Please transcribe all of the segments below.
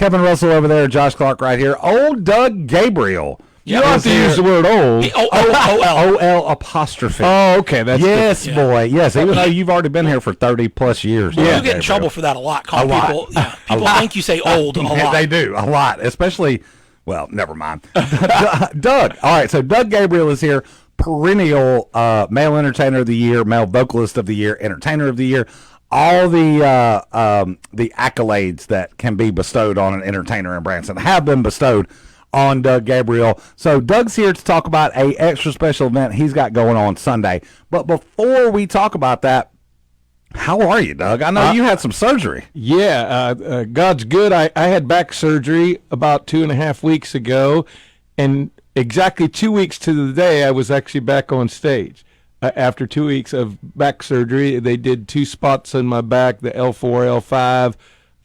Kevin Russell over there, Josh Clark right here. Old Doug Gabriel. You don't have to use the word old. O-L apostrophe. Oh, okay. That's yes, boy. Yes, even though you've already been here for 30+ years. Well, you get in trouble for that a lot. People think you say old a lot. They do, a lot. Especially, well, never mind. Doug. All right, so Doug Gabriel is here. Perennial male entertainer of the year, male vocalist of the year, entertainer of the year. All the accolades that can be bestowed on an entertainer in Branson have been bestowed on Doug Gabriel. So Doug's here to talk about a extra special event he's got going on Sunday. But before we talk about that, how are you, Doug? I know you had some surgery. Yeah, God's good. I had back surgery about 2.5 weeks ago, and exactly 2 weeks to the day I was actually back on stage. After 2 weeks of back surgery, they did 2 spots on my back, the L4, L5. I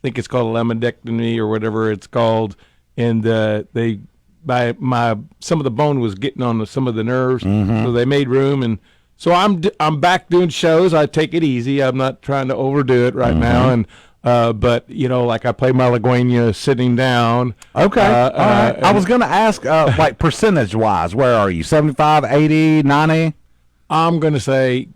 think it's called a laminectomy or whatever it's called. And some of the bone was getting on some of the nerves, so they made room. And so I'm back doing shows. I take it easy. I'm not trying to overdo it right now. And but like I play my Liguania sitting down. Okay, all right. I was going to ask, like percentage wise, where are you? 75, 80, 90? I'm going to say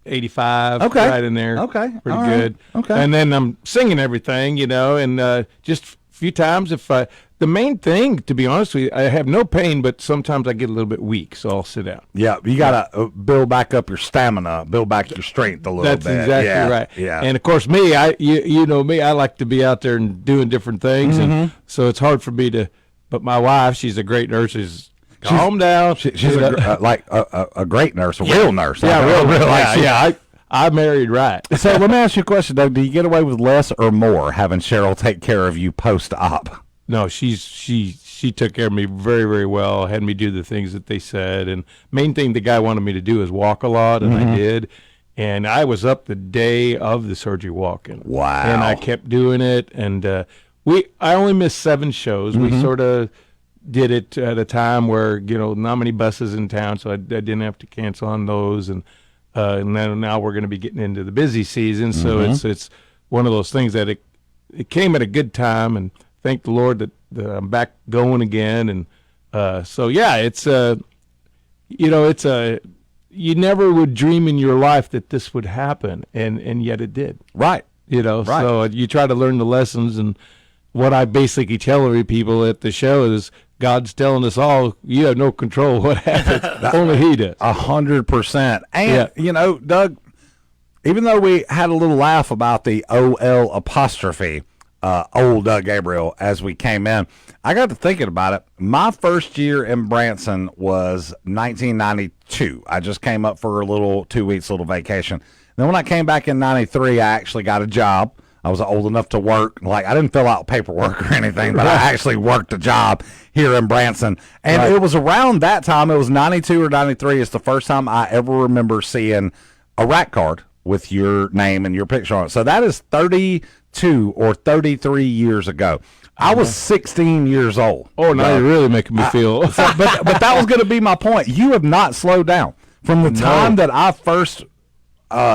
85. Okay, right in there. Okay, pretty good. Okay, and then I'm singing everything, and just few times the main thing, to be honest with you, I have no pain, but sometimes I get a little bit weak, so I'll sit down. Yeah, you gotta build back up your stamina, build back your strength a little bit. That's exactly right. Yeah, and of course me, you know me, I like to be out there and doing different things, and so it's hard for me to. But my wife, she's a great nurse. She's calm down. She's a great nurse, a real nurse. Yeah, real. I married right. So let me ask you a question, Doug. Do you get away with less or more having Cheryl take care of you post-op? No, she took care of me very, very well, had me do the things that they said. And main thing the guy wanted me to do is walk a lot, and I did. And I was up the day of the surgery walking. Wow. And I kept doing it. And I only missed 7 shows. We sort of did it at a time where, not many buses in town, so I didn't have to cancel on those. And then now we're going to be getting into the busy season, so it's one of those things that it came at a good time, and thank the Lord that I'm back going again. And so yeah, it's you never would dream in your life that this would happen, and yet it did. Right. Right. So you try to learn the lessons, and what I basically tell every people at the show is, God's telling us all, you have no control what happens. Only He does. 100%. And, Doug, even though we had a little laugh about the O-L apostrophe, old Doug Gabriel, as we came in, I got to thinking about it. My first year in Branson was 1992. I just came up for a little 2 weeks little vacation. Then when I came back in 93, I actually got a job. I was old enough to work. Like, I didn't fill out paperwork or anything, but I actually worked a job here in Branson. And it was around that time, it was 92 or 93. It's the first time I ever remember seeing a rack card with your name and your picture on it. So that is 32 or 33 years ago. I was 16 years old. Oh, now you're really making me feel. But that was going to be my point. You have not slowed down. From the time that I first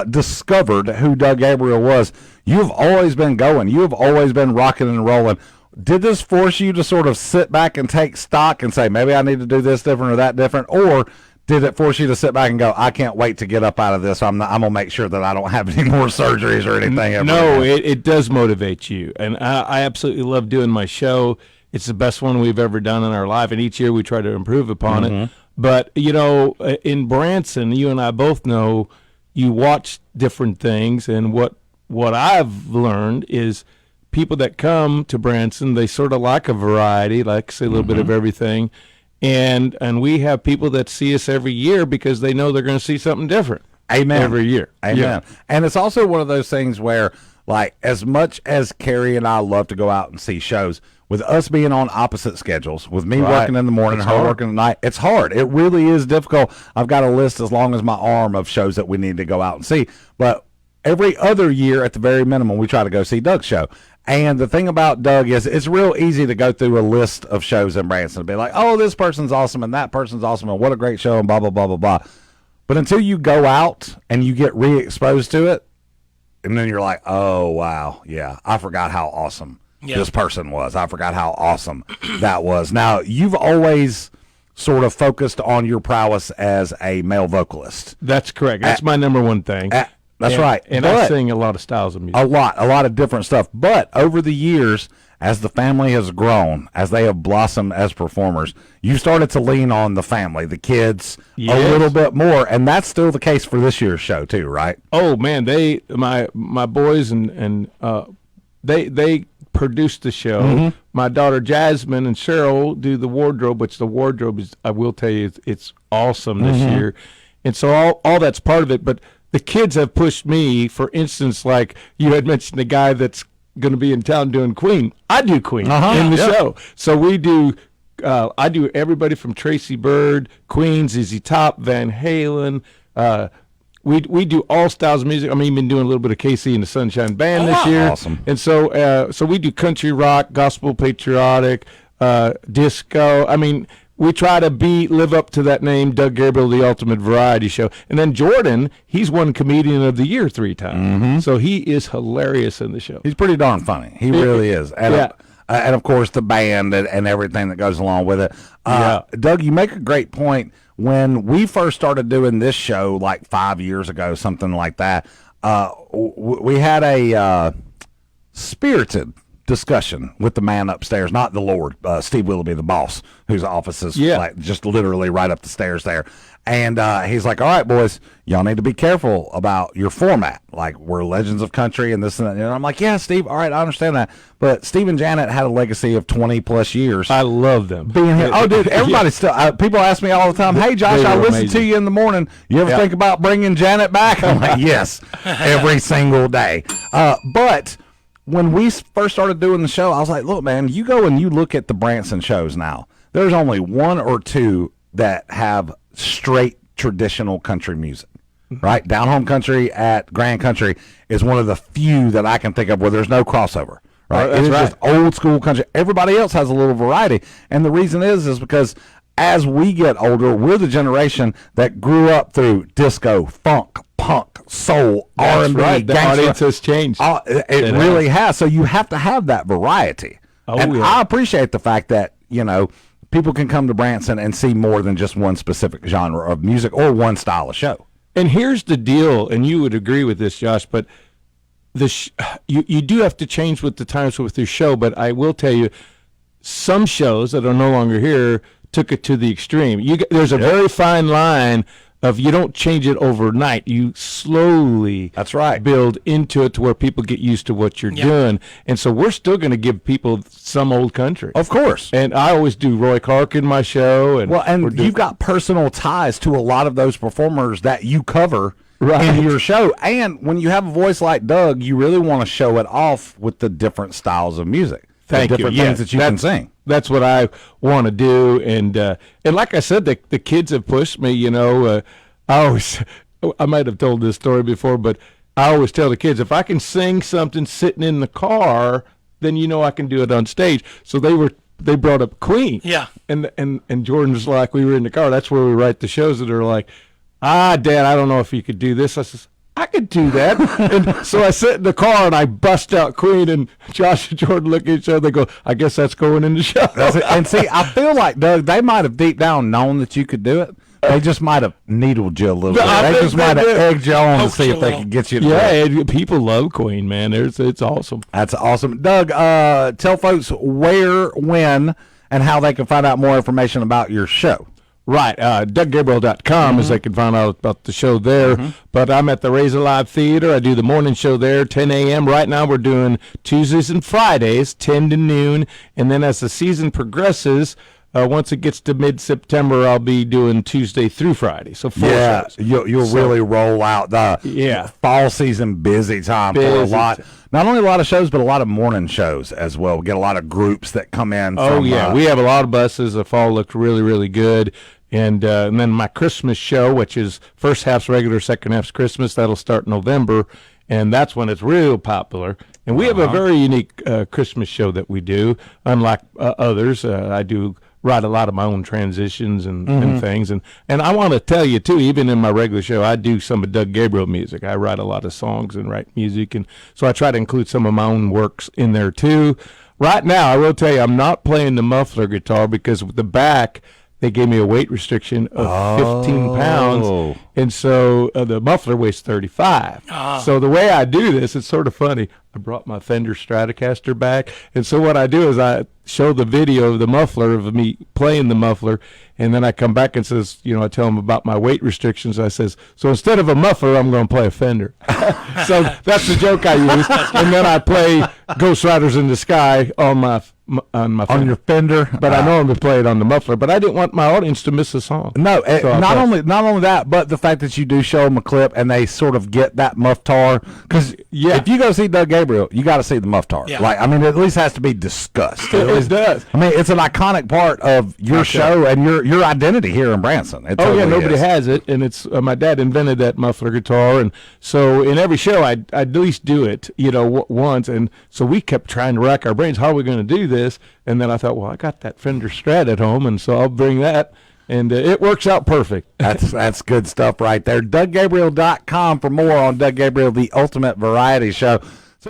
discovered who Doug Gabriel was, you've always been going. You have always been rocking and rolling. Did this force you to sort of sit back and take stock and say, maybe I need to do this different or that different? Or did it force you to sit back and go, I can't wait to get up out of this. I'm going to make sure that I don't have any more surgeries or anything ever. No, it does motivate you. And I absolutely love doing my show. It's the best one we've ever done in our life. And each year we try to improve upon it. But, in Branson, you and I both know, you watch different things. And what I've learned is people that come to Branson, they sort of like a variety, like say a little bit of everything. And we have people that see us every year because they know they're going to see something different. Amen. Every year. Amen. Yeah. And it's also one of those things where, like, as much as Carrie and I love to go out and see shows, with us being on opposite schedules, with me working in the morning and her working at night, it's hard. It really is difficult. I've got a list as long as my arm of shows that we need to go out and see. But every other year, at the very minimum, we try to go see Doug's show. And the thing about Doug is it's real easy to go through a list of shows in Branson and be like, oh, this person's awesome and that person's awesome and what a great show and blah, blah, blah, blah, blah. But until you go out and you get re-exposed to it, and then you're like, oh, wow, yeah, I forgot how awesome this person was. I forgot how awesome that was. Now, you've always sort of focused on your prowess as a male vocalist. That's correct. That's my number one thing. That's right. And I sing a lot of styles of music. A lot of different stuff. But over the years, as the family has grown, as they have blossomed as performers, you started to lean on the family, the kids, a little bit more, and that's still the case for this year's show too, right? Oh man, my boys and they produce the show. My daughter Jasmine and Cheryl do the wardrobe, which the wardrobe is, I will tell you, it's awesome this year, and so all that's part of it. But the kids have pushed me. For instance, like you had mentioned, the guy that's going to be in town doing Queen. I do Queen in the show. So we do. I do everybody from Tracy Byrd, Queen, ZZ Top, Van Halen. We do all styles of music. I'm even doing a little bit of KC and the Sunshine Band this year. Awesome. And so we do country rock, gospel, patriotic, disco. I mean, we try to live up to that name, Doug Gabriel, the Ultimate Variety Show. And then Jordan, he's won Comedian of the Year 3 times. So he is hilarious in the show. He's pretty darn funny. He really is. And, and of course, the band and everything that goes along with it. Doug, you make a great point. When we first started doing this show, like 5 years ago, something like that, we had a spirited discussion with the man upstairs, not the Lord, Steve Willoughby, the boss, whose office is like just literally right up the stairs there. And he's like, all right, boys, y'all need to be careful about your format. Like, we're legends of country and this and that. And I'm like, yeah, Steve, all right, I understand that. But Steve and Janet had a legacy of 20-plus years. I love them. Being here. Oh, dude, everybody still, people ask me all the time, hey, Josh, I listen to you in the morning. You ever think about bringing Janet back? I'm like, yes, every single day. But when we first started doing the show, I was like, look, man, you go and you look at the Branson shows now. There's only one or two that have straight traditional country music, right? Down Home Country at Grand Country is one of the few that I can think of where there's no crossover, right? It's just old school country. Everybody else has a little variety. And the reason is because as we get older, we're the generation that grew up through disco, funk, punk, soul, R&B. Right. The audience has changed. It really has. So you have to have that variety. I appreciate the fact that, people can come to Branson and see more than just one specific genre of music or one style of show. And here's the deal, and you would agree with this, Josh, but you do have to change with the times with your show, but I will tell you, some shows that are no longer here took it to the extreme. There's a very fine line of you don't change it overnight. You slowly build into it to where people get used to what you're doing. And so we're still going to give people some old country. Of course. And I always do Roy Clark in my show. And you've got personal ties to a lot of those performers that you cover in your show. And when you have a voice like Doug, you really want to show it off with the different styles of music. Different things that you can sing. That's what I want to do, and like I said, the kids have pushed me. I might have told this story before, but I always tell the kids, if I can sing something sitting in the car, then I can do it on stage. So they brought up Queen, and Jordan was like, we were in the car. That's where we write the shows that are like, Dad, I don't know if you could do this. I says, I could do that. And so I sit in the car and I bust out Queen, and Josh and Jordan look at each other. They go, I guess that's going in the show. And see, I feel like, Doug, they might have deep down known that you could do it. They just might have needled you a little bit. They just might have egged you on to see if they could get you to do it. People love Queen, man. It's awesome. That's awesome. Doug, tell folks where, when, and how they can find out more information about your show. Right, DougGabriel.com is they can find out about the show there. But I'm at the Razor Live Theater. I do the morning show there, 10 a.m. Right now we're doing Tuesdays and Fridays, 10 to noon. And then as the season progresses, once it gets to mid-September, I'll be doing Tuesday through Friday. So 4 shows. You'll really roll out the fall season busy time for a lot. Not only a lot of shows, but a lot of morning shows as well. We get a lot of groups that come in. We have a lot of buses. The fall looks really, really good. And then my Christmas show, which is first half's regular, second half's Christmas, that'll start November. And that's when it's real popular. And we have a very unique Christmas show that we do, unlike others. I do write a lot of my own transitions and things. And I want to tell you, too, even in my regular show, I do some of Doug Gabriel music. I write a lot of songs and write music. And so I try to include some of my own works in there, too. right now, I will tell you, I'm not playing the muffler guitar because with the back, they gave me a weight restriction of 15 pounds, and so the muffler weighs 35. So the way I do this, it's sort of funny. I brought my Fender Stratocaster back, and so what I do is I show the video of the muffler, of me playing the muffler, and then I come back and says, I tell them about my weight restrictions. I says, so instead of a muffler, I'm going to play a Fender. So that's the joke I use, and then I play Ghost Riders in the Sky on my Fender. On your Fender, but I normally play it on the muffler. But I didn't want my audience to miss a song. No, so not only that, but the fact that you do show them a clip and they sort of get that mufftar. Because if you go see Doug Gabriel, you got to see the mufftar. Yeah. Like, I mean, it at least has to be discussed. It does. I mean, it's an iconic part of your show and your identity here in Branson. It totally nobody is. has it, and it's my dad invented that muffler guitar, and so in every show I'd at least do it, once, and so we kept trying to rack our brains. How are we going to do this? And then I thought, well, I got that Fender Strat at home, and so I'll bring that, and it works out perfect. That's good stuff right there. DougGabriel.com for more on Doug Gabriel, the Ultimate Variety Show.